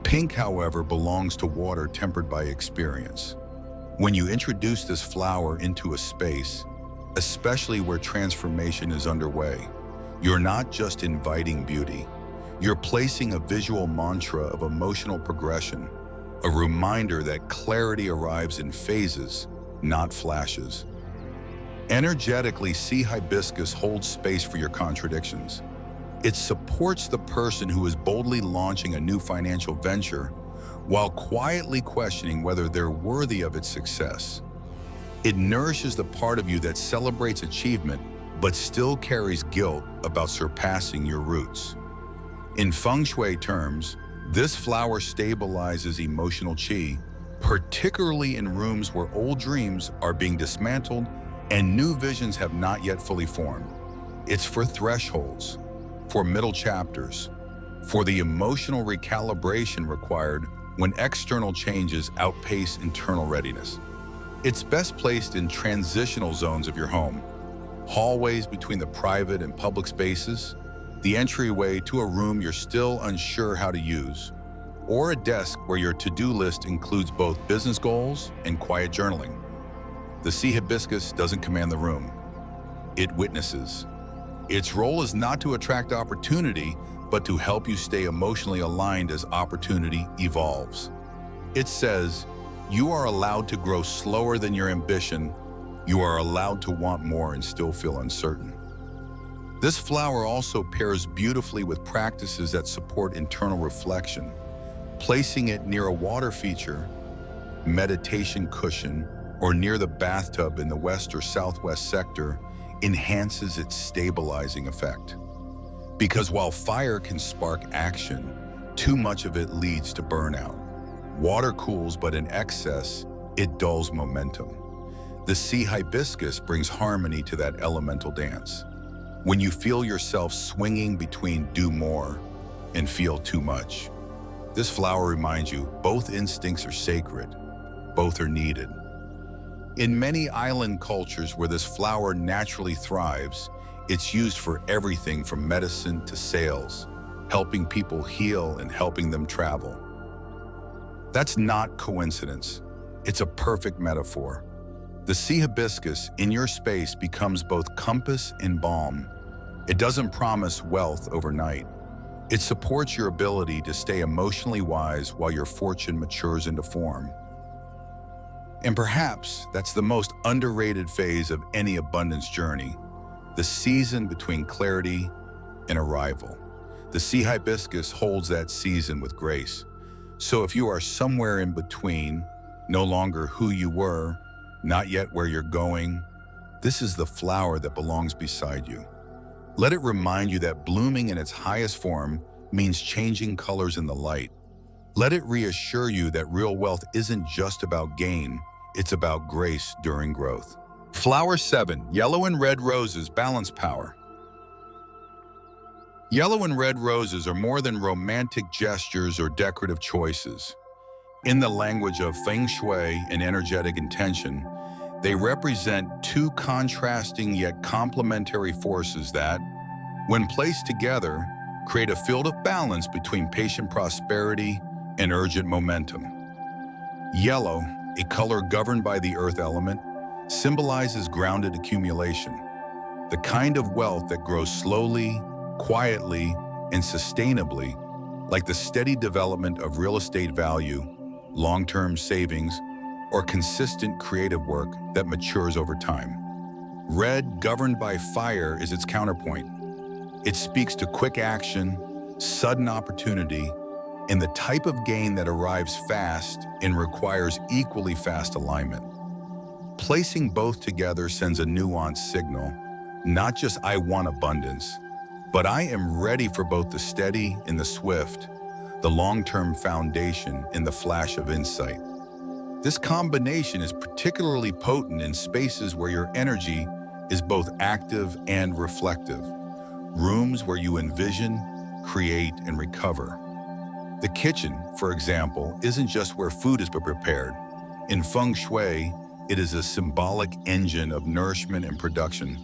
Pink, however, belongs to water tempered by experience. When you introduce this flower into a space, especially where transformation is underway, you're not just inviting beauty. You're placing a visual mantra of emotional progression, a reminder that clarity arrives in phases, not flashes. Energetically, sea hibiscus holds space for your contradictions. It supports the person who is boldly launching a new financial venture while quietly questioning whether they're worthy of its success. It nourishes the part of you that celebrates achievement but still carries guilt about surpassing your roots. In Feng Shui terms, this flower stabilizes emotional qi, particularly in rooms where old dreams are being dismantled and new visions have not yet fully formed. It's for thresholds, for middle chapters, for the emotional recalibration required when external changes outpace internal readiness. It's best placed in transitional zones of your home, hallways between the private and public spaces, the entryway to a room you're still unsure how to use, or a desk where your to-do list includes both business goals and quiet journaling. The sea hibiscus doesn't command the room. It witnesses. Its role is not to attract opportunity, but to help you stay emotionally aligned as opportunity evolves. It says, you are allowed to grow slower than your ambition. You are allowed to want more and still feel uncertain. This flower also pairs beautifully with practices that support internal reflection. Placing it near a water feature, meditation cushion, or near the bathtub in the west or southwest sector enhances its stabilizing effect. Because while fire can spark action, too much of it leads to burnout. Water cools, but in excess, it dulls momentum. The sea hibiscus brings harmony to that elemental dance. When you feel yourself swinging between do more and feel too much, This flower reminds you both instincts are sacred, both are needed. In many island cultures where this flower naturally thrives, it's used for everything from medicine to sales, helping people heal and helping them travel. That's not coincidence. It's a perfect metaphor. The sea hibiscus in your space becomes both compass and balm. It doesn't promise wealth overnight. It supports your ability to stay emotionally wise while your fortune matures into form. And perhaps that's the most underrated phase of any abundance journey, the season between clarity and arrival. The sea hibiscus holds that season with grace. So if you are somewhere in between, no longer who you were, not yet where you're going, this is the flower that belongs beside you. Let it remind you that blooming in its highest form means changing colors in the light. Let it reassure you that real wealth isn't just about gain, it's about grace during growth. Flower 7, yellow and red roses, balance power. Yellow and red roses are more than romantic gestures or decorative choices. In the language of Feng Shui and energetic intention, they represent two contrasting yet complementary forces that, when placed together, create a field of balance between patient prosperity and urgent momentum. Yellow, a color governed by the earth element, symbolizes grounded accumulation, the kind of wealth that grows slowly, quietly, and sustainably, like the steady development of real estate value, long-term savings, or consistent creative work that matures over time. Red, governed by fire, is its counterpoint. It speaks to quick action, sudden opportunity, and the type of gain that arrives fast and requires equally fast alignment. Placing both together sends a nuanced signal, not just "I want abundance," but "I am ready for both the steady and the swift, the long-term foundation and the flash of insight." This combination is particularly potent in spaces where your energy is both active and reflective, rooms where you envision, create, and recover. The kitchen, for example, isn't just where food is prepared. In Feng Shui, it is a symbolic engine of nourishment and production,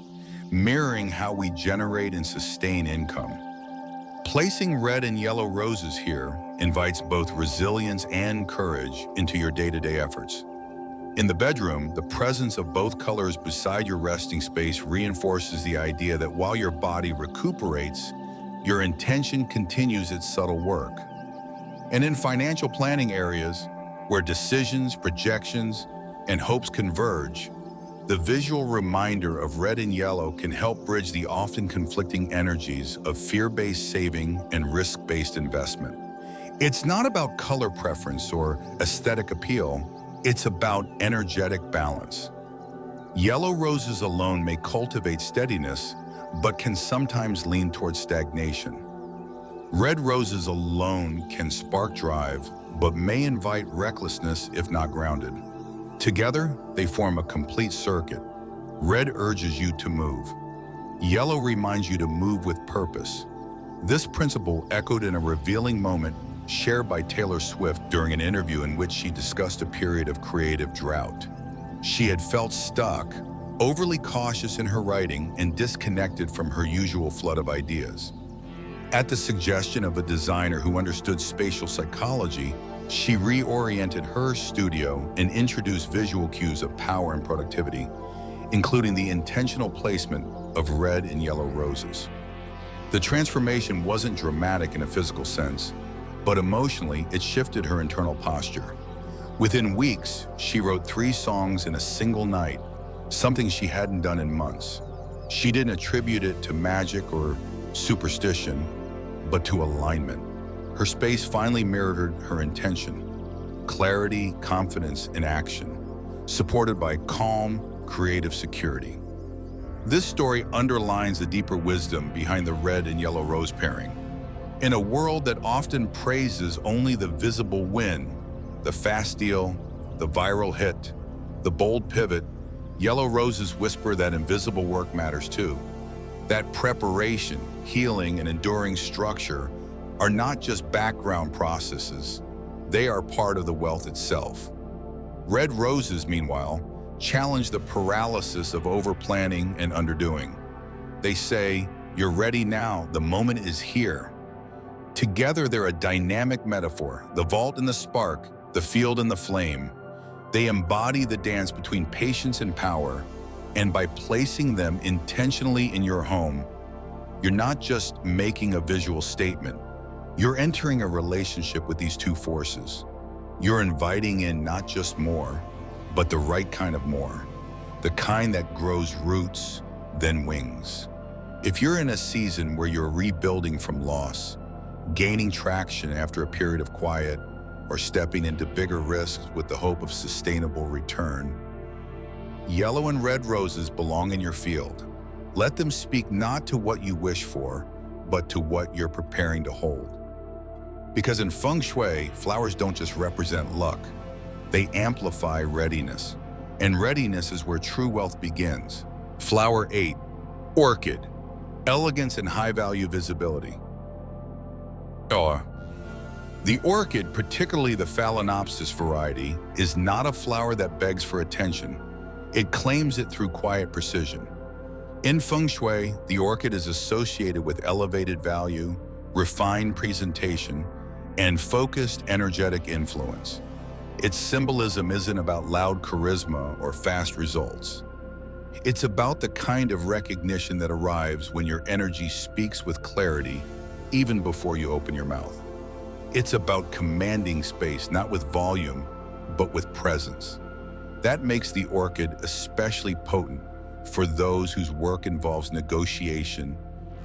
mirroring how we generate and sustain income. Placing red and yellow roses here invites both resilience and courage into your day-to-day efforts. In the bedroom, the presence of both colors beside your resting space reinforces the idea that while your body recuperates, your intention continues its subtle work. And in financial planning areas, where decisions, projections, and hopes converge, the visual reminder of red and yellow can help bridge the often conflicting energies of fear-based saving and risk-based investment. It's not about color preference or aesthetic appeal, it's about energetic balance. Yellow roses alone may cultivate steadiness, but can sometimes lean towards stagnation. Red roses alone can spark drive, but may invite recklessness if not grounded. Together, they form a complete circuit. Red urges you to move. Yellow reminds you to move with purpose. This principle echoed in a revealing moment shared by Taylor Swift during an interview in which she discussed a period of creative drought. She had felt stuck, overly cautious in her writing, and disconnected from her usual flood of ideas. At the suggestion of a designer who understood spatial psychology, she reoriented her studio and introduced visual cues of power and productivity, including the intentional placement of red and yellow roses. The transformation wasn't dramatic in a physical sense, but emotionally, it shifted her internal posture. Within weeks, she wrote 3 songs in a single night, something she hadn't done in months. She didn't attribute it to magic or superstition, but to alignment. Her space finally mirrored her intention: clarity, confidence, and action, supported by calm, creative security. This story underlines the deeper wisdom behind the red and yellow rose pairing. In a world that often praises only the visible win, the fast deal, the viral hit, the bold pivot, yellow roses whisper that invisible work matters too. That preparation, healing, and enduring structure are not just background processes, they are part of the wealth itself. Red roses, meanwhile, challenge the paralysis of overplanning and underdoing. They say, "You're ready now, the moment is here." Together, they're a dynamic metaphor, the vault and the spark, the field and the flame. They embody the dance between patience and power, and by placing them intentionally in your home, you're not just making a visual statement, you're entering a relationship with these two forces. You're inviting in not just more, but the right kind of more, the kind that grows roots, then wings. If you're in a season where you're rebuilding from loss, gaining traction after a period of quiet, or stepping into bigger risks with the hope of sustainable return, yellow and red roses belong in your field. Let them speak not to what you wish for, but to what you're preparing to hold. Because in Feng Shui, flowers don't just represent luck, they amplify readiness. And readiness is where true wealth begins. Flower 8, orchid, elegance and high-value visibility. The orchid, particularly the Phalaenopsis variety, is not a flower that begs for attention. It claims it through quiet precision. In Feng Shui, the orchid is associated with elevated value, refined presentation, and focused energetic influence. Its symbolism isn't about loud charisma or fast results. It's about the kind of recognition that arrives when your energy speaks with clarity, even before you open your mouth. It's about commanding space, not with volume, but with presence. That makes the orchid especially potent for those whose work involves negotiation,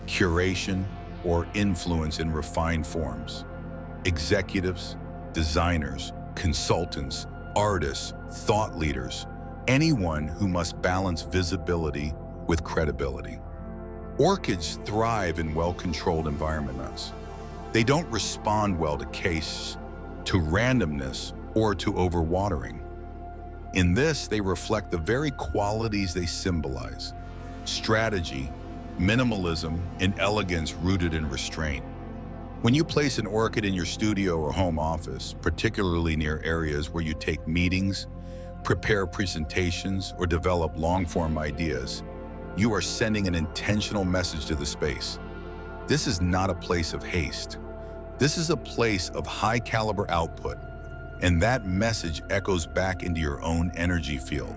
curation, or influence in refined forms. Executives, designers, consultants, artists, thought leaders, anyone who must balance visibility with credibility. Orchids thrive in well-controlled environments. They don't respond well to chaos, to randomness, or to overwatering. In this, they reflect the very qualities they symbolize: strategy, minimalism, and elegance rooted in restraint. When you place an orchid in your studio or home office, particularly near areas where you take meetings, prepare presentations, or develop long-form ideas, you are sending an intentional message to the space. This is not a place of haste. This is a place of high-caliber output, and that message echoes back into your own energy field.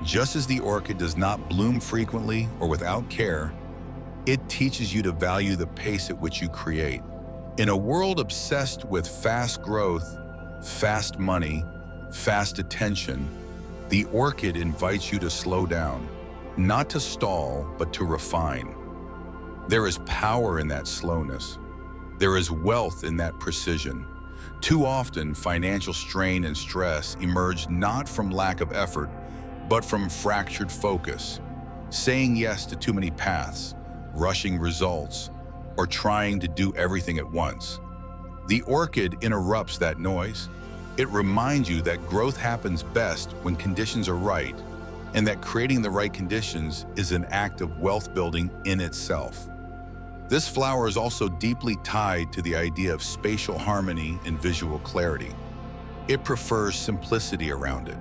Just as the orchid does not bloom frequently or without care, it teaches you to value the pace at which you create. In a world obsessed with fast growth, fast money, fast attention, the orchid invites you to slow down, not to stall, but to refine. There is power in that slowness. There is wealth in that precision. Too often, financial strain and stress emerge not from lack of effort, but from fractured focus, saying yes to too many paths, rushing results, or trying to do everything at once. The orchid interrupts that noise. It reminds you that growth happens best when conditions are right, and that creating the right conditions is an act of wealth building in itself. This flower is also deeply tied to the idea of spatial harmony and visual clarity. It prefers simplicity around it.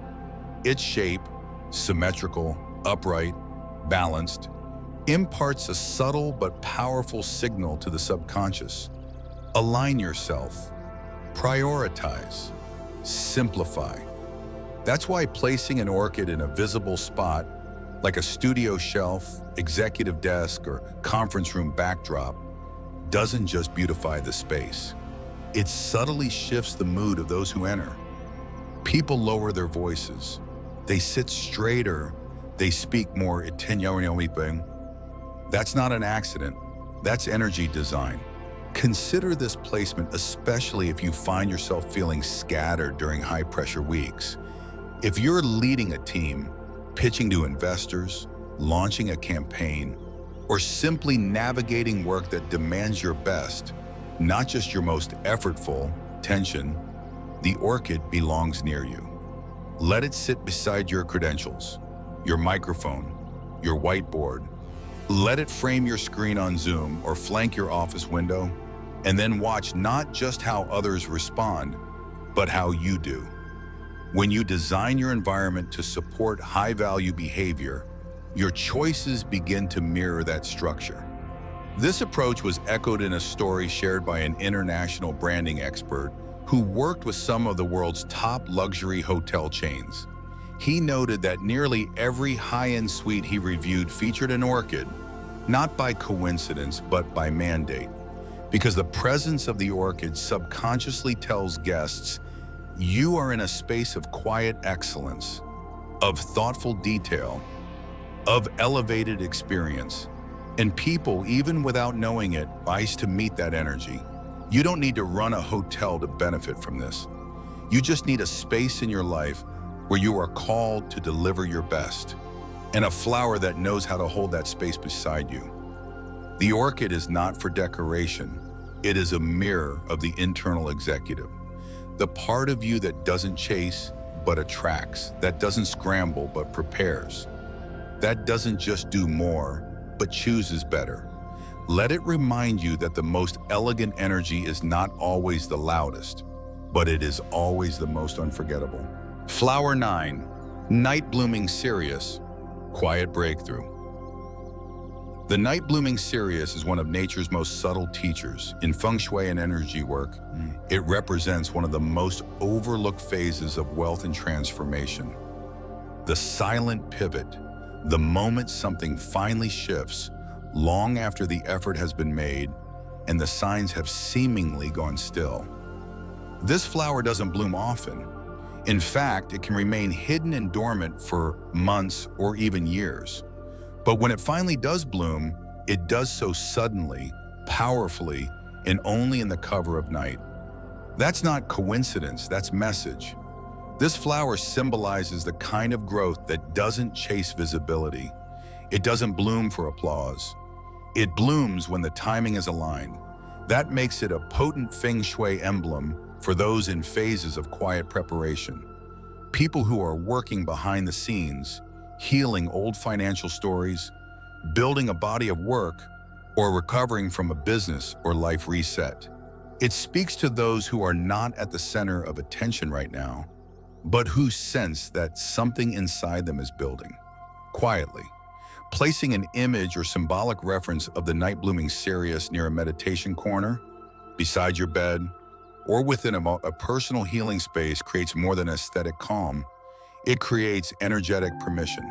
Its shape, symmetrical, upright, balanced, imparts a subtle but powerful signal to the subconscious. Align yourself, prioritize, simplify. That's why placing an orchid in a visible spot, like a studio shelf, executive desk, or conference room backdrop, doesn't just beautify the space. It subtly shifts the mood of those who enter. People lower their voices. They sit straighter. They speak more. That's not an accident. That's energy design. Consider this placement, especially if you find yourself feeling scattered during high-pressure weeks. If you're leading a team, pitching to investors, launching a campaign, or simply navigating work that demands your best, not just your most effortful tension, the orchid belongs near you. Let it sit beside your credentials, your microphone, your whiteboard. Let it frame your screen on Zoom or flank your office window. and then watch not just how others respond, but how you do. When you design your environment to support high-value behavior, your choices begin to mirror that structure. This approach was echoed in a story shared by an international branding expert who worked with some of the world's top luxury hotel chains. He noted that nearly every high-end suite he reviewed featured an orchid, not by coincidence, but by mandate, because the presence of the orchid subconsciously tells guests, you are in a space of quiet excellence, of thoughtful detail, of elevated experience. And people, even without knowing it, rise to meet that energy. You don't need to run a hotel to benefit from this. You just need a space in your life where you are called to deliver your best, and a flower that knows how to hold that space beside you. The orchid is not for decoration. It is a mirror of the internal executive. The part of you that doesn't chase, but attracts, that doesn't scramble, but prepares, that doesn't just do more, but chooses better. Let it remind you that the most elegant energy is not always the loudest, but it is always the most unforgettable. Flower 9, Night Blooming Cereus, Quiet Breakthrough. The night blooming cereus is one of nature's most subtle teachers. In Feng Shui and energy work, it represents one of the most overlooked phases of wealth and transformation. The silent pivot, the moment something finally shifts, long after the effort has been made and the signs have seemingly gone still. This flower doesn't bloom often. In fact, it can remain hidden and dormant for months or even years. But when it finally does bloom, it does so suddenly, powerfully, and only in the cover of night. That's not coincidence, that's message. This flower symbolizes the kind of growth that doesn't chase visibility. It doesn't bloom for applause. It blooms when the timing is aligned. That makes it a potent Feng Shui emblem for those in phases of quiet preparation. People who are working behind the scenes, healing old financial stories, building a body of work, or recovering from a business or life reset. It speaks to those who are not at the center of attention right now, but who sense that something inside them is building. Quietly, placing an image or symbolic reference of the night blooming cereus near a meditation corner, beside your bed, or within a personal healing space creates more than aesthetic calm. It creates energetic permission.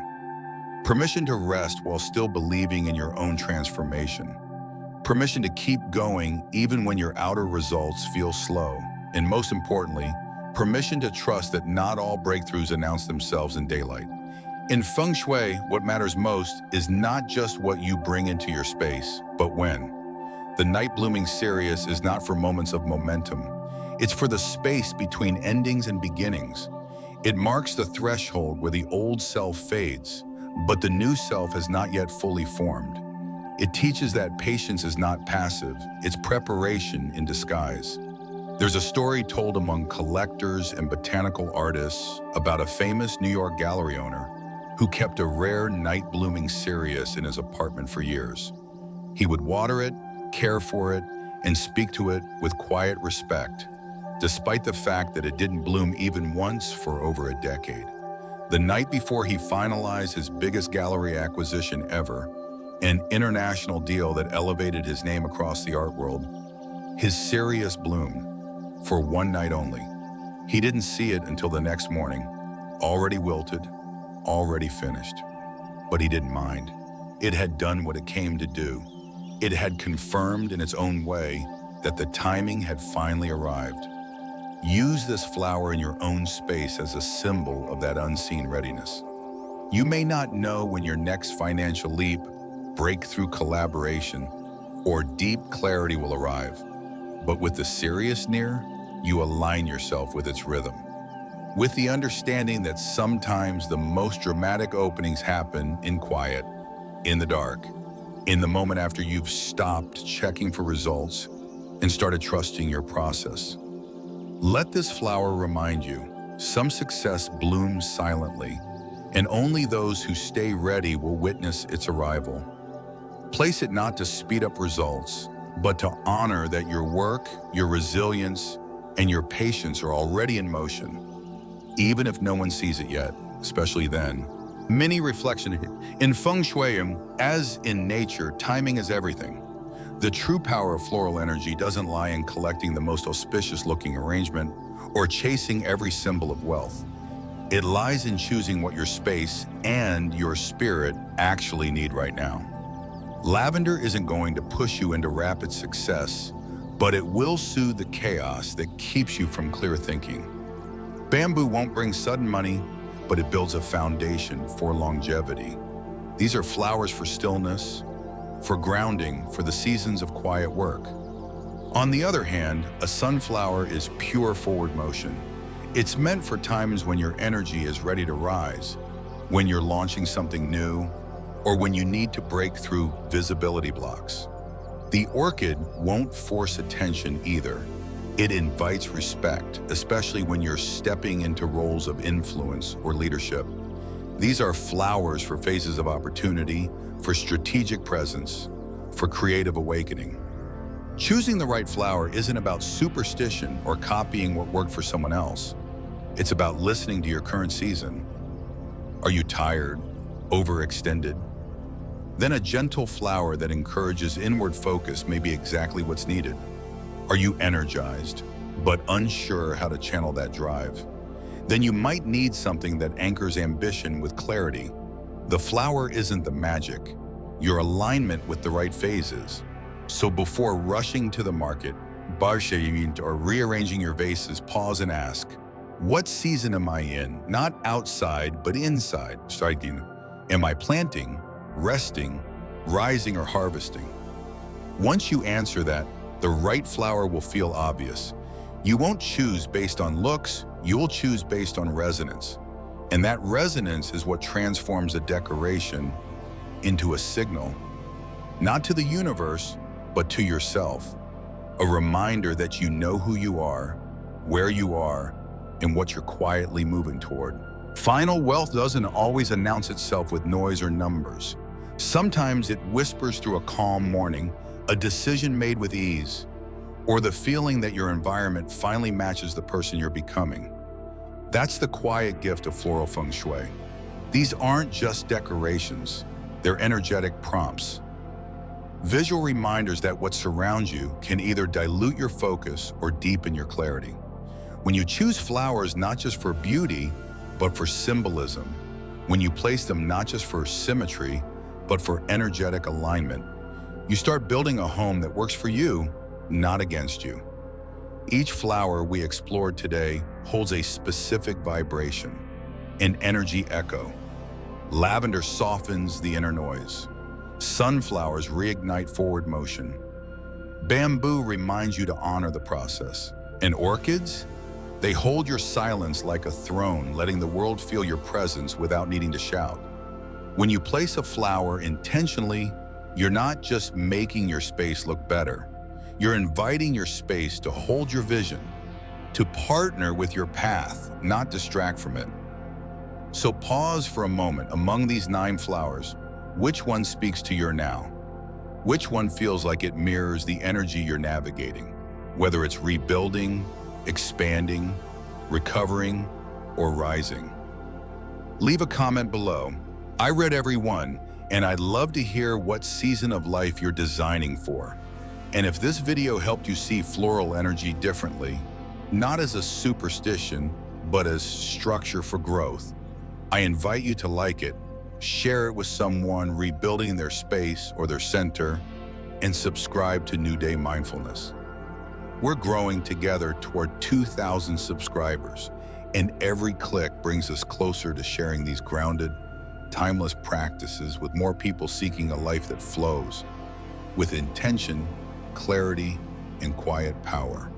Permission to rest while still believing in your own transformation. Permission to keep going even when your outer results feel slow. And most importantly, permission to trust that not all breakthroughs announce themselves in daylight. In Feng Shui, what matters most is not just what you bring into your space, but when. The night blooming cereus is not for moments of momentum. It's for the space between endings and beginnings. It marks the threshold where the old self fades, but the new self has not yet fully formed. It teaches that patience is not passive, it's preparation in disguise. There's a story told among collectors and botanical artists about a famous New York gallery owner who kept a rare night-blooming cereus in his apartment for years. He would water it, care for it, and speak to it with quiet respect, despite the fact that it didn't bloom even once for over a decade. The night before he finalized his biggest gallery acquisition ever, an international deal that elevated his name across the art world, his cereus bloomed for one night only. He didn't see it until the next morning, already wilted, already finished. But he didn't mind. It had done what it came to do. It had confirmed in its own way that the timing had finally arrived. Use this flower in your own space as a symbol of that unseen readiness. You may not know when your next financial leap, breakthrough collaboration, or deep clarity will arrive, but with the cereus near, you align yourself with its rhythm. With the understanding that sometimes the most dramatic openings happen in quiet, in the dark, in the moment after you've stopped checking for results and started trusting your process. Let this flower remind you, some success blooms silently, and only those who stay ready will witness its arrival. Place it not to speed up results, but to honor that your work, your resilience, and your patience are already in motion, even if no one sees it yet, especially then. Mini reflection. In Feng Shui, as in nature, timing is everything. The true power of floral energy doesn't lie in collecting the most auspicious-looking arrangement or chasing every symbol of wealth. It lies in choosing what your space and your spirit actually need right now. Lavender isn't going to push you into rapid success, but it will soothe the chaos that keeps you from clear thinking. Bamboo won't bring sudden money, but it builds a foundation for longevity. These are flowers for stillness, for grounding, for the seasons of quiet work. On the other hand, a sunflower is pure forward motion. It's meant for times when your energy is ready to rise, when you're launching something new, or when you need to break through visibility blocks. The orchid won't force attention either. It invites respect, especially when you're stepping into roles of influence or leadership. These are flowers for phases of opportunity, for strategic presence, for creative awakening. Choosing the right flower isn't about superstition or copying what worked for someone else. It's about listening to your current season. Are you tired, overextended? Then a gentle flower that encourages inward focus may be exactly what's needed. Are you energized, but unsure how to channel that drive? Then you might need something that anchors ambition with clarity. The flower isn't the magic, your alignment with the right phases. So before rushing to the market, or rearranging your vases, pause and ask, what season am I in? Not outside, but inside. Am I planting, resting, rising, or harvesting? Once you answer that, the right flower will feel obvious. You won't choose based on looks, you will choose based on resonance. And that resonance is what transforms a decoration into a signal, not to the universe, but to yourself. A reminder that you know who you are, where you are, and what you're quietly moving toward. Final wealth doesn't always announce itself with noise or numbers. Sometimes it whispers through a calm morning, a decision made with ease, or the feeling that your environment finally matches the person you're becoming. That's the quiet gift of floral feng shui. These aren't just decorations, they're energetic prompts. Visual reminders that what surrounds you can either dilute your focus or deepen your clarity. When you choose flowers not just for beauty, but for symbolism, when you place them not just for symmetry, but for energetic alignment, you start building a home that works for you, not against you. Each flower we explored today holds a specific vibration, an energy echo. Lavender softens the inner noise. Sunflowers reignite forward motion. Bamboo reminds you to honor the process. And orchids? They hold your silence like a throne, letting the world feel your presence without needing to shout. When you place a flower intentionally, you're not just making your space look better. You're inviting your space to hold your vision, to partner with your path, not distract from it. So pause for a moment. Among these 9 flowers, which one speaks to your now? Which one feels like it mirrors the energy you're navigating? Whether it's rebuilding, expanding, recovering, or rising. Leave a comment below. I read every one, and I'd love to hear what season of life you're designing for. And if this video helped you see floral energy differently, not as a superstition, but as structure for growth, I invite you to like it, share it with someone rebuilding their space or their center, and subscribe to New Day Mindfulness. We're growing together toward 2,000 subscribers, and every click brings us closer to sharing these grounded, timeless practices with more people seeking a life that flows with intention, clarity, and quiet power.